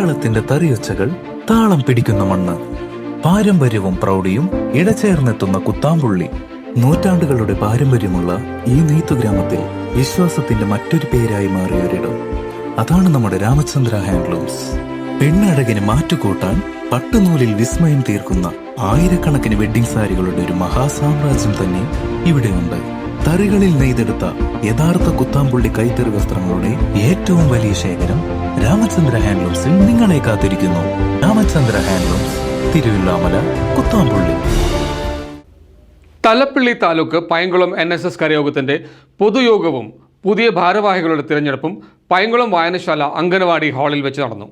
കേരളത്തിന്റെ തറിയൊച്ചകൾ താളം പിടിക്കുന്ന മണ്ണ്, പാരമ്പര്യവും പ്രൗഢിയും ഇടചേർന്നെത്തുന്ന കുത്താമ്പുള്ളി. നൂറ്റാണ്ടുകളുടെ പാരമ്പര്യമുള്ള ഈ നെയ്ത്തുഗ്രാമത്തിൽ വിശ്വാസത്തിന്റെ മറ്റൊരു പേരായി മാറിയൊരിടം. അതാണ് നമ്മുടെ രാമചന്ദ്ര ഹാൻഡ്ലൂംസ്. പെണ്ണഴകിന് മാറ്റുകൂട്ടാൻ പട്ടുനൂലിൽ വിസ്മയം തീർക്കുന്ന ആയിരക്കണക്കിന് വെഡ്ഡിംഗ് സാരികളുടെ ഒരു മഹാസാമ്രാജ്യം തന്നെ ഇവിടെയുണ്ട്. തറികളിൽ നെയ്തെടുത്ത യഥാർത്ഥ കുത്താമ്പുള്ളി കൈത്തറി വസ്ത്രങ്ങളുടെ ഏറ്റവും വലിയ ശേഖരം രാമചന്ദ്ര ഹാൻഡ്ലൂംസിൽ നിങ്ങളെ കാത്തിരിക്കുന്നു. രാമചന്ദ്ര ഹാൻഡ്ലൂംസ്, തിരുവില്ലാമല, കുത്താമ്പുള്ളി. തലപ്പിള്ളി താലൂക്ക് പൈങ്കുളം NSS കരയോഗത്തിന്റെ പൊതുയോഗവും പുതിയ ഭാരവാഹികളുടെ തിരഞ്ഞെടുപ്പും പൈങ്കുളം വായനശാല അംഗനവാടി ഹാളിൽ വെച്ച് നടന്നു.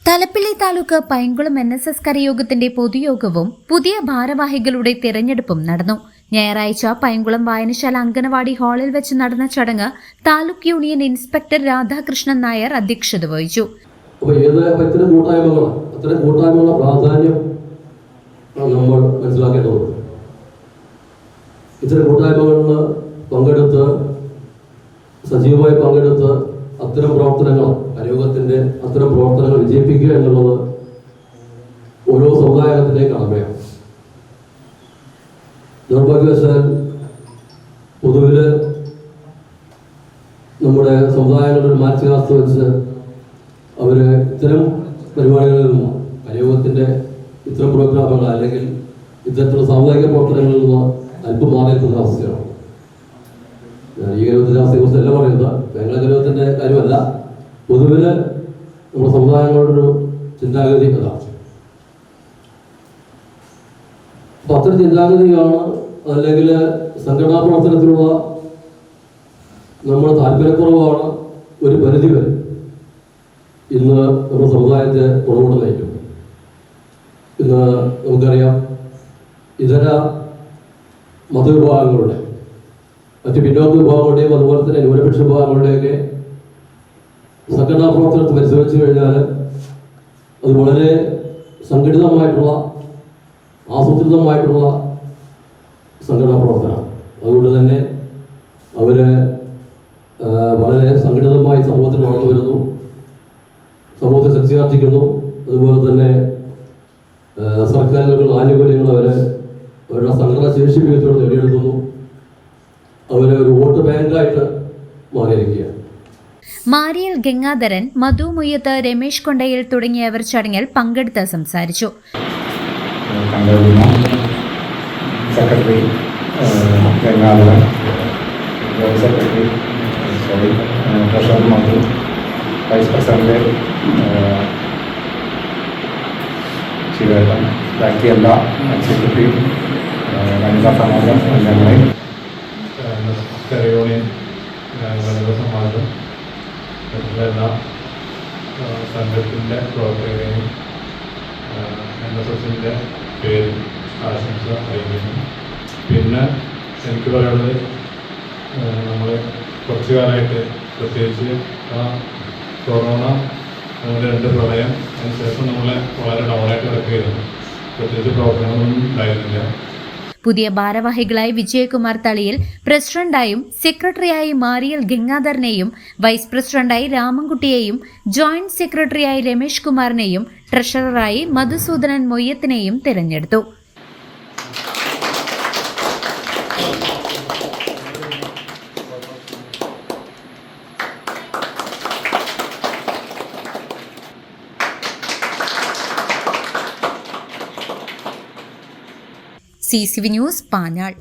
തലപ്പിള്ളി താലൂക്ക് പൈങ്കുളം NSS കരയോഗത്തിന്റെ പൊതുയോഗവും പുതിയ ഭാരവാഹികളുടെ തിരഞ്ഞെടുപ്പും നടന്നു. ഞായറാഴ്ച പൈങ്കുളം വായനശാല അംഗനവാടി ഹാളിൽ വെച്ച് നടന്ന ചടങ്ങ് താലൂക്ക് യൂണിയൻ ഇൻസ്പെക്ടർ രാധാകൃഷ്ണൻ നായർ അധ്യക്ഷത വഹിച്ചു. നമ്മൾ മനസ്സിലാക്കേണ്ടതുണ്ട്. ഇത്തരം കൂട്ടായ്മകളിൽ പങ്കെടുത്ത് സജീവമായി പങ്കെടുത്ത് അത്തരം പ്രവർത്തനങ്ങൾ, കരയോഗത്തിന്റെ അത്തരം പ്രവർത്തനങ്ങൾ വിജയിപ്പിക്കുക എന്നുള്ളത് ഓരോ സമുദായത്തിന്റെയും കടമയാണ്. നിർഭാഗ്യവശാൽ പൊതുവില് നമ്മുടെ സമുദായങ്ങളുടെ ഒരു മാനസികാവസ്ഥ വെച്ച് അവര് ഇത്തരം പരിപാടികളിൽ നിന്നും, കരയോഗത്തിന്റെ ഇത്തരം പ്രോഗ്രാമുകൾ അല്ലെങ്കിൽ ഇത്തരത്തിലുള്ള സാമുദായിക പ്രവർത്തനങ്ങളിൽ നിന്ന് അല്പം മാറിയിരിക്കുന്ന അവസ്ഥയാണ്. ഈ കരയോഗത്തിന്റെ അവസ്ഥയെക്കുറിച്ച് എല്ലാം പറയുന്നത് ഞങ്ങളുടെ കരയോഗത്തിന്റെ കാര്യമല്ല, പൊതുവില് നമ്മുടെ സമുദായങ്ങളോടൊരു ചിന്താഗതി അതാണ്. അപ്പൊ അത്തരം ചിന്താഗതിയാണ് അല്ലെങ്കിൽ സംഘടനാ പ്രവർത്തനത്തിലുള്ള നമ്മുടെ താല്പര്യക്കുറവാണ് ഒരു പരിധി വരെ ഇന്ന് നമ്മുടെ സമുദായത്തെ പുറകോട്ട് നയിക്കും. ഇന്ന് നമുക്കറിയാം, ഇതര മതവിഭാഗങ്ങളുടെ, മറ്റ് പിന്നോക്ക വിഭാഗങ്ങളുടെയും അതുപോലെ തന്നെ ന്യൂനപക്ഷ വിഭാഗങ്ങളുടെയൊക്കെ സംഘടനാ പ്രവർത്തനത്തെ പരിശോധിച്ചു കഴിഞ്ഞാൽ അത് വളരെ സംഘടിതമായിട്ടുള്ള, ആസൂത്രിതമായിട്ടുള്ള സംഘടനാ പ്രവർത്തനമാണ്. അതുകൊണ്ട് തന്നെ അവര് വളരെ സംഘടിതമായി സമൂഹത്തിൽ വളർന്നു വരുന്നു, സമൂഹത്തെ ശക്തിയാർജിക്കുന്നു. അതുപോലെ തന്നെ സർക്കാരുകൾക്കുള്ള ആനുകൂല്യങ്ങൾ അവരുടെ സംഘടനാ ശേഷി വിധത്തോടെ നേടിയെടുക്കുന്നു. അവരെ ഒരു വോട്ട് ബാങ്കായിട്ട് മാറിയിരിക്കുകയാണ്. മാരിയൽ ഗംഗാധരൻ, മധു മുയ്യത്ത്, രമേശ് കൊണ്ടയിൽ തുടങ്ങിയവർ ചടങ്ങിൽ പങ്കെടുത്ത് സംസാരിച്ചു. സെക്രട്ടറി ഗംഗാധരൻ, സെക്രട്ടറി ട്രഷറർ മധു, വൈസ് പ്രസിഡന്റ് ശിവേട്ടൻ, ബാക്കി എല്ലാ എക്സിക്യൂട്ടീവ് വനിതാ സമാജം അംഗങ്ങളെ, യൂണിയൻ വനിതാ സമാജം, എല്ലാ സംഘത്തിൻ്റെ പ്രവർത്തകരെയും NSSൻ്റെ പേരിൽ ആശംസ അറിയിക്കുന്നു. പിന്നെ എനിക്ക് പറയുന്നത്, നമ്മൾ കുറച്ചു കാലമായിട്ട്, പ്രത്യേകിച്ച് ആ കൊറോണ, നമ്മുടെ 2 പ്രളയം, അതിനുശേഷം നമ്മളെ വളരെ ഡൗണായിട്ട് കിടക്കുകയായിരുന്നു. പ്രത്യേകിച്ച് പ്രവർത്തനങ്ങളൊന്നും ഉണ്ടായിരുന്നില്ല. പുതിയ ഭാരവാഹികളായി വിജയകുമാർ തളിയിൽ, പ്രസിഡന്റായും സെക്രട്ടറിയായി മാരിയൽ ഗംഗാധരനെയും, വൈസ് പ്രസിഡന്റായി രാമൻകുട്ടിയെയും, ജോയിന്റ് സെക്രട്ടറിയായി രമേശ് കുമാറിനെയും, ട്രഷററായി മധുസൂദനൻ മൊയ്യത്തിനെയും തിരഞ്ഞെടുത്തു. CCV news, Panjal.